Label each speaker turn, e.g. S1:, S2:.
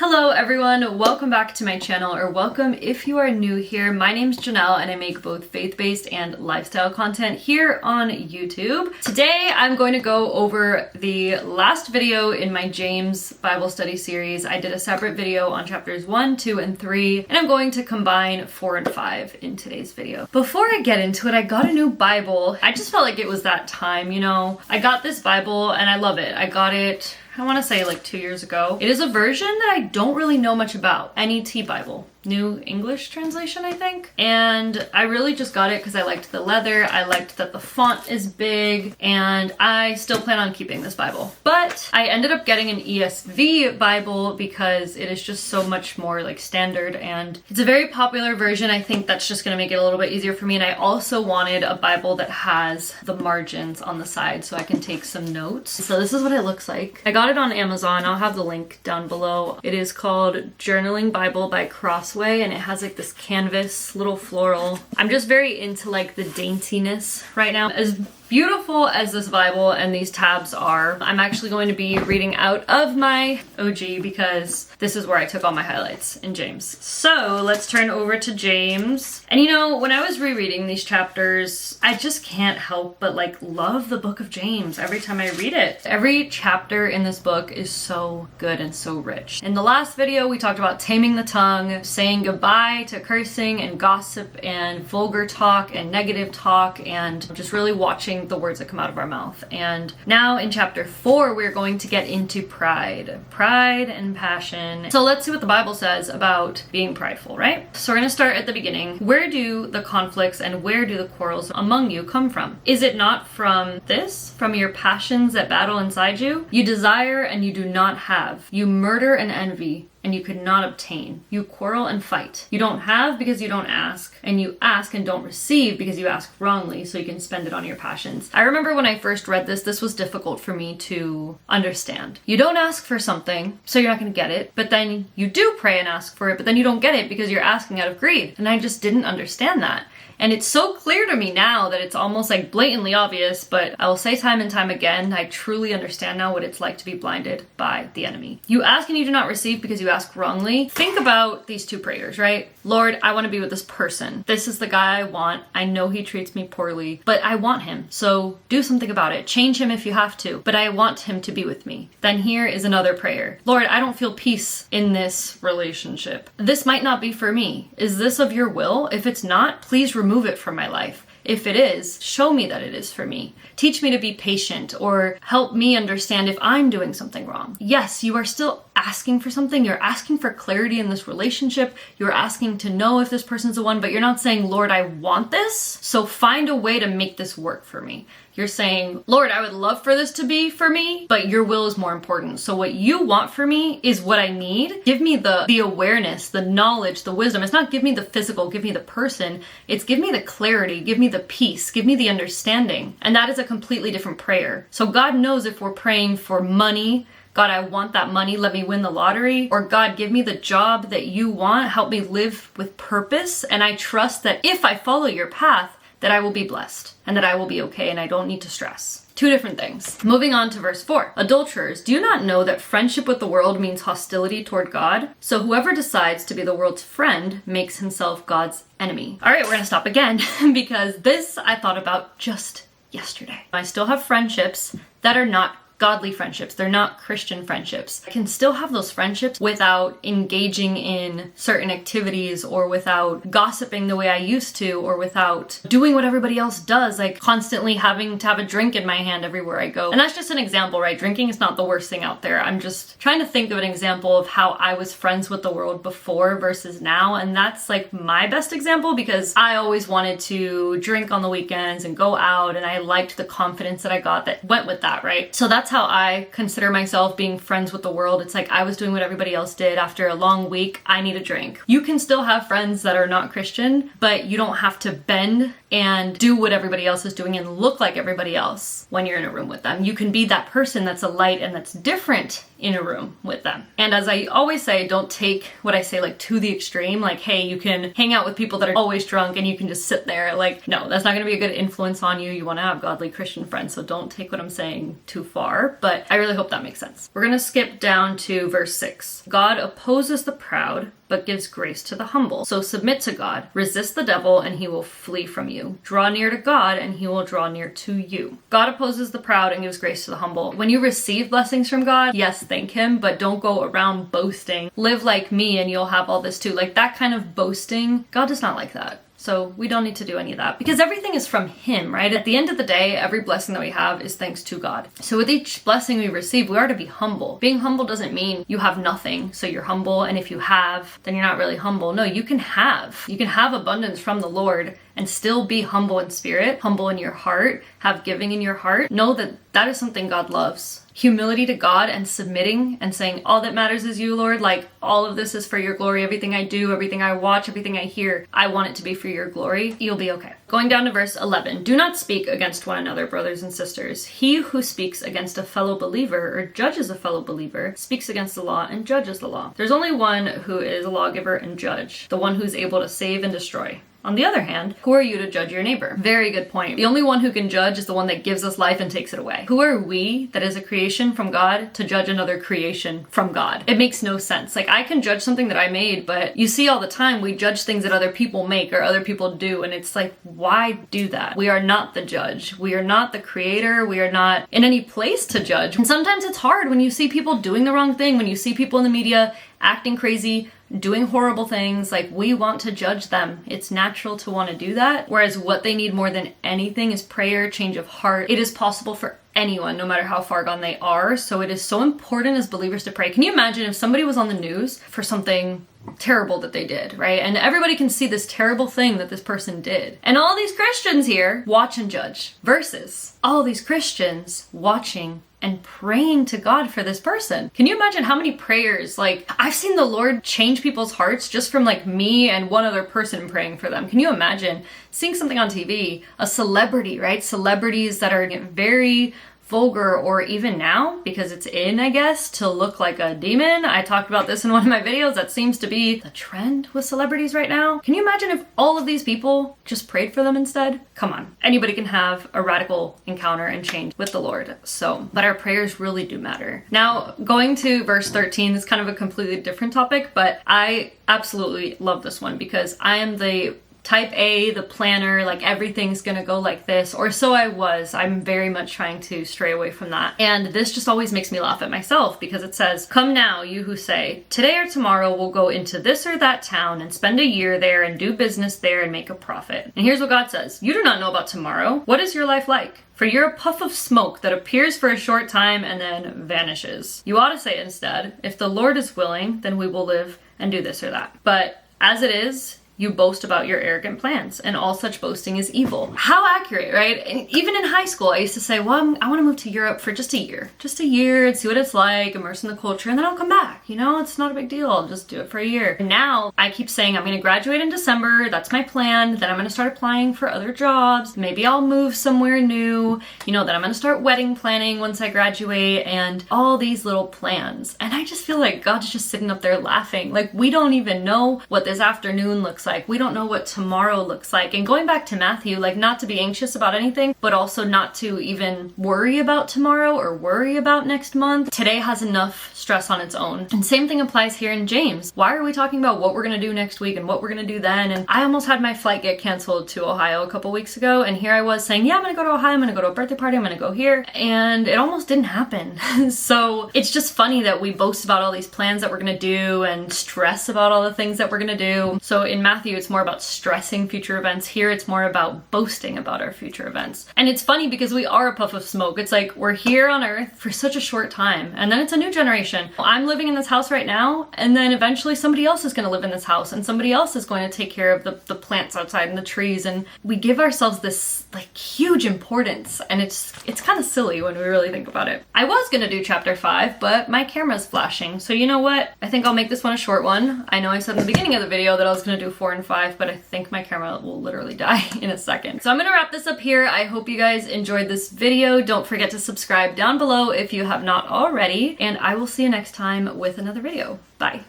S1: Hello everyone, welcome back to my channel, or welcome if you are new here. My name's Janelle and I make both faith-based and lifestyle content here on YouTube. Today I'm going to go over the last video in my James Bible study series. I did a separate video on chapters 1, 2, and 3, and I'm going to combine 4 and 5 in today's video. Before I get into it, I got a new Bible. I just felt like it was that time, you know? I got this Bible and I love it. I got it, I want to say like 2 years ago. It is a version that I don't really know much about. NET Bible. New English translation, I think. And I really just got it because I liked the leather, I liked that the font is big, and I still plan on keeping this Bible. But I ended up getting an ESV Bible because it is just so much more like standard, and it's a very popular version. I think that's just gonna make it a little bit easier for me. And I also wanted a Bible that has the margins on the side so I can take some notes. So this is what it looks like. I got it on Amazon. I'll have the link down below. It is called Journaling Bible by Crossway, and it has like this canvas little floral. I'm just very into like the daintiness right now. As beautiful as this Bible and these tabs are, I'm actually going to be reading out of my OG because this is where I took all my highlights in James. So let's turn over to James. And you know, when I was rereading these chapters, I just can't help but like love the book of James every time I read it. Every chapter in this book is so good and so rich. In the last video, we talked about taming the tongue, saying goodbye to cursing and gossip and vulgar talk and negative talk, and just really watching the words that come out of our mouth. And now in chapter 4, we're going to get into pride and passion. So let's see what the Bible says about being prideful, right? So we're going to start at the beginning. Where do the conflicts and where do the quarrels among you come from? Is it not from this, from your passions that battle inside you? You desire and you do not have. You murder and envy, and you could not obtain. You quarrel and fight. You don't have because you don't ask, and you ask and don't receive because you ask wrongly so you can spend it on your passions. I remember when I first read this was difficult for me to understand. You don't ask for something, so you're not going to get it, but then you do pray and ask for it, but then you don't get it because you're asking out of greed. And I just didn't understand that. And it's so clear to me now that it's almost like blatantly obvious, but I will say time and time again, I truly understand now what it's like to be blinded by the enemy. You ask and you do not receive because you ask wrongly. Think about these two prayers, right? Lord, I want to be with this person. This is the guy I want. I know he treats me poorly, but I want him. So do something about it. Change him if you have to, but I want him to be with me. Then here is another prayer. Lord, I don't feel peace in this relationship. This might not be for me. Is this of your will? If it's not, please remove it from my life. If it is, show me that it is for me. Teach me to be patient, or help me understand if I'm doing something wrong. Yes, you are still asking for something. You're asking for clarity in this relationship. You're asking to know if this person's the one, but you're not saying, Lord, I want this, so find a way to make this work for me. You're saying, Lord, I would love for this to be for me, but your will is more important. So what you want for me is what I need. Give me the awareness, the knowledge, the wisdom. It's not give me the physical, give me the person. It's give me the clarity, give me the peace, give me the understanding. And that is a completely different prayer. So God knows if we're praying for money, God, I want that money, let me win the lottery, or God, give me the job that you want, help me live with purpose, and I trust that if I follow your path, that I will be blessed and that I will be okay and I don't need to stress. Two different things. Moving on to verse 4. Adulterers, do you not know that friendship with the world means hostility toward God? So whoever decides to be the world's friend makes himself God's enemy. All right, we're gonna stop again because this I thought about just yesterday. I still have friendships that are not godly friendships. They're not Christian friendships. I can still have those friendships without engaging in certain activities, or without gossiping the way I used to, or without doing what everybody else does, like constantly having to have a drink in my hand everywhere I go. And that's just an example, right? Drinking is not the worst thing out there. I'm just trying to think of an example of how I was friends with the world before versus now. And that's like my best example because I always wanted to drink on the weekends and go out, and I liked the confidence that I got that went with that, right? So that's how I consider myself being friends with the world. It's like I was doing what everybody else did. After a long week, I need a drink. You can still have friends that are not Christian, but you don't have to bend and do what everybody else is doing and look like everybody else when you're in a room with them. You can be that person that's a light and that's different in a room with them. And as I always say, don't take what I say like to the extreme. Like, hey, you can hang out with people that are always drunk and you can just sit there. Like, no, that's not gonna be a good influence on you. You wanna have godly Christian friends, so don't take what I'm saying too far. are, but I really hope that makes sense. We're gonna skip down to verse 6. God opposes the proud, but gives grace to the humble. So submit to God, resist the devil, and he will flee from you. Draw near to God, and he will draw near to you. God opposes the proud and gives grace to the humble. When you receive blessings from God, yes, thank him, but don't go around boasting. Live like me and you'll have all this too. Like that kind of boasting, God does not like that. So we don't need to do any of that because everything is from him, right? At the end of the day, every blessing that we have is thanks to God. So with each blessing we receive, we are to be humble. Being humble doesn't mean you have nothing, so you're humble, and if you have, then you're not really humble. No, you can have abundance from the Lord and still be humble in spirit, humble in your heart, have giving in your heart. Know that that is something God loves. Humility to God and submitting and saying, all that matters is you, Lord. Like, all of this is for your glory. Everything I do, everything I watch, everything I hear, I want it to be for your glory. You'll be okay. Going down to verse 11. Do not speak against one another, brothers and sisters. He who speaks against a fellow believer or judges a fellow believer speaks against the law and judges the law. There's only one who is a lawgiver and judge, the one who's able to save and destroy. On the other hand, who are you to judge your neighbor? Very good point. The only one who can judge is the one that gives us life and takes it away. Who are we, that is a creation from God, to judge another creation from God? It makes no sense. Like, I can judge something that I made, but you see all the time we judge things that other people make or other people do, and it's like, why do that? We are not the judge. We are not the creator. We are not in any place to judge. And sometimes it's hard when you see people doing the wrong thing, when you see people in the media acting crazy, doing horrible things. Like, we want to judge them. It's natural to want to do that. Whereas what they need more than anything is prayer, change of heart. It is possible for anyone, no matter how far gone they are. So it is so important as believers to pray. Can you imagine if somebody was on the news for something terrible that they did, right? And everybody can see this terrible thing that this person did. And all these Christians here watch and judge versus all these Christians watching and praying to God for this person. Can you imagine how many prayers, like, I've seen the Lord change people's hearts just from like me and one other person praying for them. Can you imagine seeing something on TV, a celebrity, right? Celebrities that are very vulgar, or even now, because it's in, I guess, to look like a demon. I talked about this in one of my videos. That seems to be the trend with celebrities right now. Can you imagine if all of these people just prayed for them instead? Come on. Anybody can have a radical encounter and change with the Lord. So, but our prayers really do matter. Now, going to verse 13 is kind of a completely different topic, but I absolutely love this one because I am the type A, the planner, like everything's gonna go like this, or so I was. I'm very much trying to stray away from that. And this just always makes me laugh at myself because it says, come now, you who say, today or tomorrow we'll go into this or that town and spend a year there and do business there and make a profit. And here's what God says, you do not know about tomorrow. What is your life like? For you're a puff of smoke that appears for a short time and then vanishes. You ought to say instead, if the Lord is willing, then we will live and do this or that. But as it is, you boast about your arrogant plans, and all such boasting is evil. How accurate, right? And even in high school, I used to say, well, I want to move to Europe for just a year and see what it's like, immerse in the culture, and then I'll come back. You know, it's not a big deal. I'll just do it for a year. And now I keep saying I'm going to graduate in December. That's my plan. Then I'm going to start applying for other jobs. Maybe I'll move somewhere new. You know, then I'm going to start wedding planning once I graduate, and all these little plans. And I just feel like God's just sitting up there laughing. Like, we don't even know what this afternoon looks like. We don't know what tomorrow looks like. And going back to Matthew, like, not to be anxious about anything, but also not to even worry about tomorrow or worry about next month. Today has enough stress on its own. And same thing applies here in James. Why are we talking about what we're gonna do next week and what we're gonna do then? And I almost had my flight get canceled to Ohio a couple weeks ago, and here I was saying, yeah, I'm gonna go to Ohio, I'm gonna go to a birthday party, I'm gonna go here, and it almost didn't happen. So it's just funny that we boast about all these plans that we're gonna do and stress about all the things that we're gonna do. So in Matthew, it's more about stressing future events. Here, it's more about boasting about our future events. And it's funny because we are a puff of smoke. It's like we're here on earth for such a short time, and then it's a new generation. I'm living in this house right now, and then eventually somebody else is going to live in this house, and somebody else is going to take care of the plants outside and the trees, and we give ourselves this like huge importance, and it's kind of silly when we really think about it. I was going to do chapter 5, but my camera's flashing, so you know what? I think I'll make this one a short one. I know I said in the beginning of the video that I was going to do 4 and 5, but I think my camera will literally die in a second. So I'm gonna wrap this up here. I hope you guys enjoyed this video. Don't forget to subscribe down below if you have not already, and I will see you next time with another video. Bye.